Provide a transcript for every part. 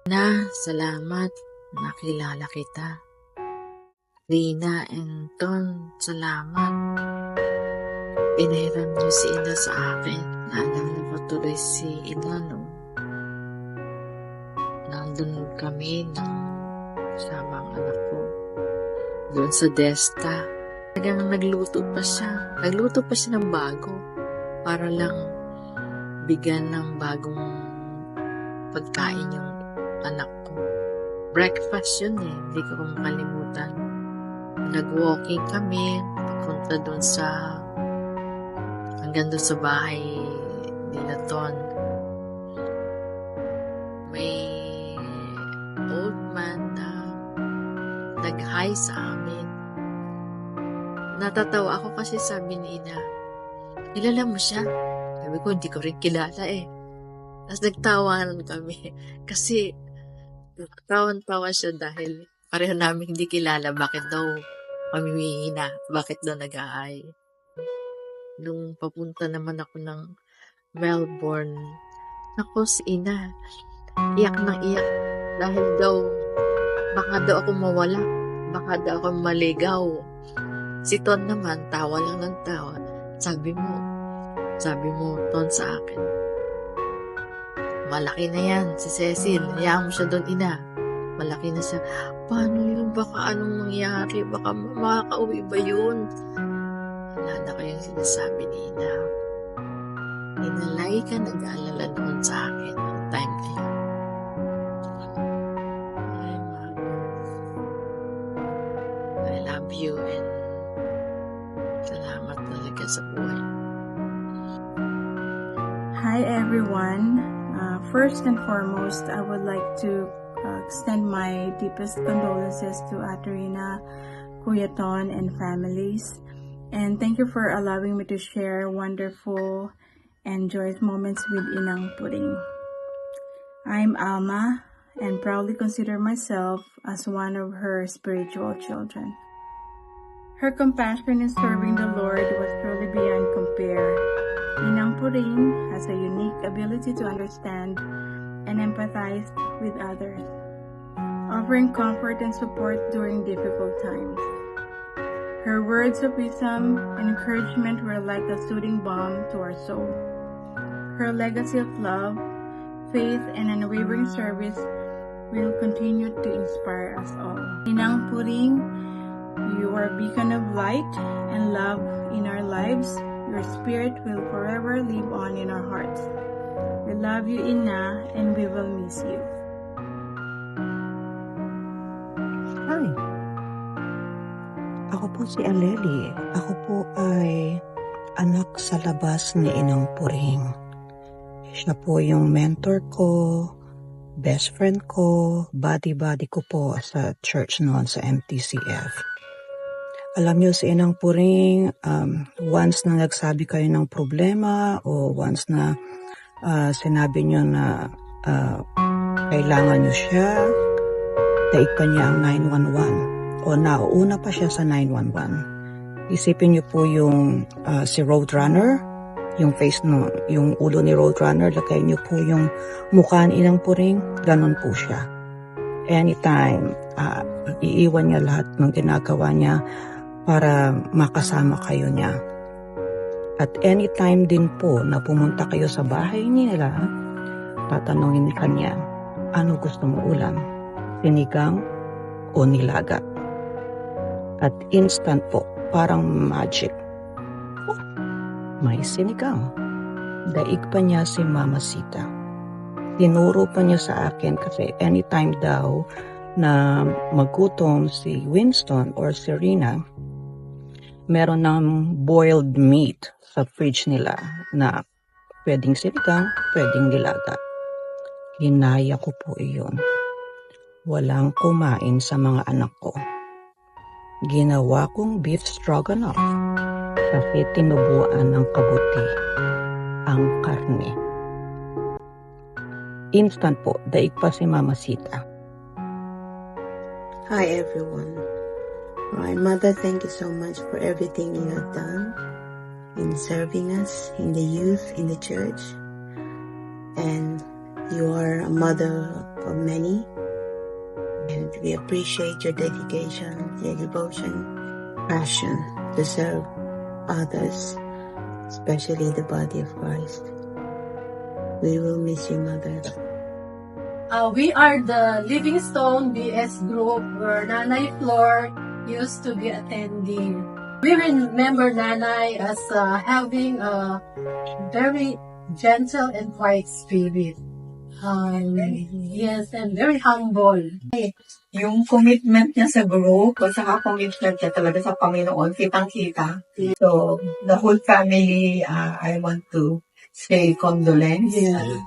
Salamat. Nakilala kita. Rina and Ton, salamat. Pinahiram niyo si Ina sa akin. Naalala ko tuloy si Ina nung nandun kami ng kasama ang anak ko. Doon sa Desta. Talagang nagluto pa siya. Nagluto pa siya ng bago. Para lang bigyan ng bagong pagkain yung anak ko. Breakfast yun eh. Hindi ko makalimutan. Nag-walking kami. Papunta doon sa hanggang doon sa bahay nila Ton. May old man na nag-hi sa amin. Natatawa ako kasi sabi ni Ina, kilala mo siya? Sabi ko, hindi ko rin kilala eh. Tapos nagtawanan kami. Kasi tawan-tawa siya dahil pareho namin hindi kilala bakit daw kami humihina, bakit daw nag-hi. Nung papunta naman ako ng Melbourne, ako si Ina, iyak ng iyak dahil daw baka daw ako mawala, baka daw ako maligaw. Si Ton naman, tawa lang ng tawa. Sabi mo, Ton, sa akin, malaki na yan, si Cecil, hayaan mo siya doon, Ina. Malaki na siya. Paano yun? Baka anong mangyari? Baka makakauwi ba yun? Alala ko yung sinasabi ni Ina. Ina, lagi ka nag-aalala noon sa akin ng time na yun. I love you and salamat talaga sa buhay. Hi everyone. First and foremost, I would like to extend my deepest condolences to Aterina, Kuya Ton, and families. And thank you for allowing me to share wonderful and joyous moments with Inang Puring. I'm Alma and proudly consider myself as one of her spiritual children. Her compassion in serving the Lord was truly beyond compare. Inang Puring has a unique ability to understand and empathize with others, offering comfort and support during difficult times. Her words of wisdom and encouragement were like a soothing balm to our soul. Her legacy of love, faith, and unwavering service will continue to inspire us all. Inang Puring, you are a beacon of light and love in our lives. Your spirit will forever live on in our hearts. We love you, Ina, and we will miss you. Hi. Ako po si Aleli. Ako po ay anak sa labas ni Inang Puring. Siya po yung mentor ko, best friend ko, buddy ko po sa church noon sa MTCF. Alam niyo si Inang Puring, once na nagsabi kayo ng problema o once na sinabi niyo na kailangan niyo siya, daig pa niya ang 911 o nauuna pa siya sa 911. Isipin niyo po yung si Roadrunner, yung face no, yung ulo ni Roadrunner, lagay niyo po yung mukha ni Inang Puring, ganun po siya. Anytime, iiwan niya lahat ng ginagawa niya para makasama kayo niya. At anytime din po na pumunta kayo sa bahay nila, tatanungin ka niya, ano gusto mo ulam? Sinigang o nilaga? At instant po, parang magic. Oh, may sinigang. Daig pa niya si Mama Sita. Tinuro pa niya sa akin kasi anytime daw na magutom si Winston or si Rina, meron ng boiled meat sa fridge nila na pwedeng sinigang, pwedeng nilaga. Hinaya ko po iyon. Walang kumain sa mga anak ko. Ginawa kong beef stroganoff kasi tinubuan ng kabuti ang karne. Instant po, daig pa si Mama Sita. Hi everyone. My mother, thank you so much for everything you have done in serving us, in the youth, in the church. And You are a mother of many, and we appreciate your dedication, your devotion, passion to serve others, especially the body of Christ. We will miss you, Mother. We are the Livingstone BS group where Nanay Flor used to be attending. We remember Nanay as having a very gentle and quiet spirit. Yes, and very humble. Yung commitment niya sa group, at saka commitment niya talaga sa Panginoon, kitang-kita. So, the whole family, I want to say condolence. Yeah.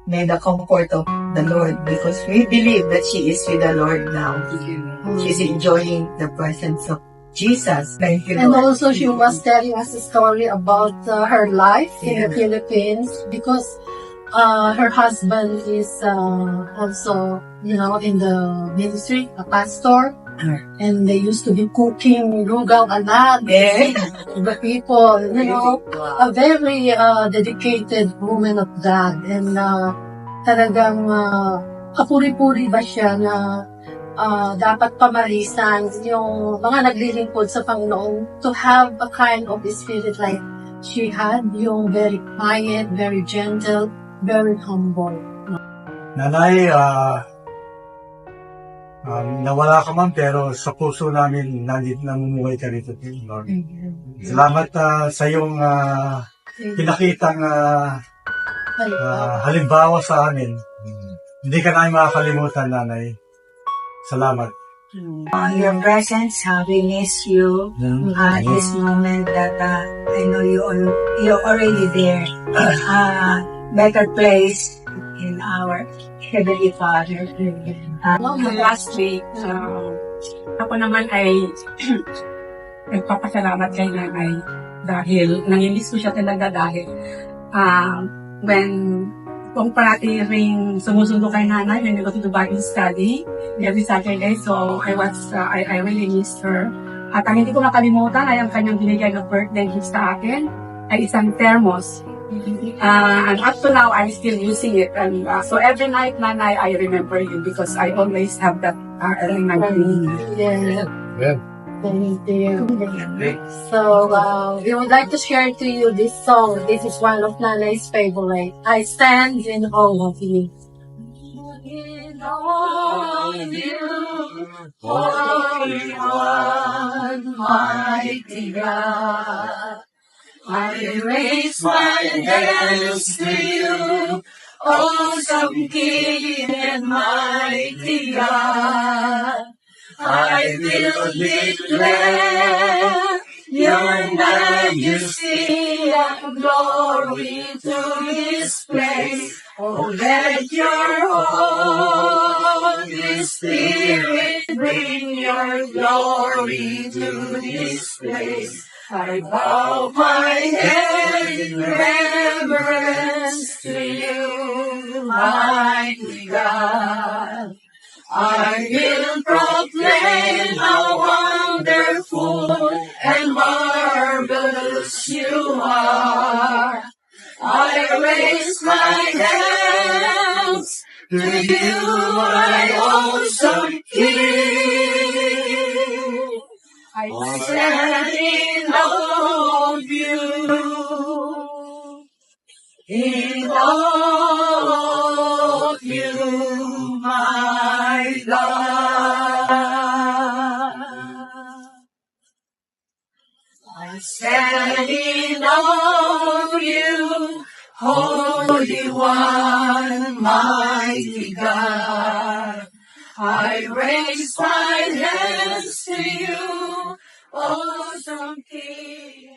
May the comfort of the Lord, because we believe that she is with the Lord now. She's enjoying the presence of Jesus. Thank you, And Lord. also she was telling us a story about her life in the Philippines because her husband is also, in the ministry, a pastor. And they used to be cooking lugaw a lot. The people, a very dedicated woman of God. And talagang kapuri-puri ba siya na dapat pamarisan yung mga naglilingkod sa Panginoon to have a kind of spirit like she had, yung very quiet, very gentle, very humble. Nanay, nawala ka man pero sa puso namin namumuhay ka rito, Lord. Salamat sa iyong pinakitang halimbawa sa amin. Hindi ka namin makakalimutan, Nanay. Salamat. Your presence, we miss you. This moment that I know you're already there. Better place in our Heavenly Father. Last week, ako naman ay nagpapasalamat kay Nanay dahil nanginis ko siya talaga dahil when kung parati ring sumusundo kay Nanay when we go to the Bible study every Saturday, so I really missed her. At ang hindi ko makalimutan ay ang kanyang binigay na birthday gift sa akin ay isang thermos. And up to now, I'm still using it. And so every night, Nanay, I remember you because I always have that reminding. Yeah. Yeah. Thank you. So, we would like to share to you this song. This is one of Nanay's favorite. I stand in awe of you. In awe of you, Holy One, mighty God. I raise my hands to you, awesome King and mighty God. I will declare your majesty and glory to this place. Oh, let your Holy Spirit bring your glory to this place. I bow my head in reverence to you, mighty God. I will proclaim how wonderful and marvelous you are. I raise my hands to you, my awesome King. I stand in awe of you, in awe of you, my God. I stand in awe of you, Holy One, mighty God. I raise my hands to you, awesome King.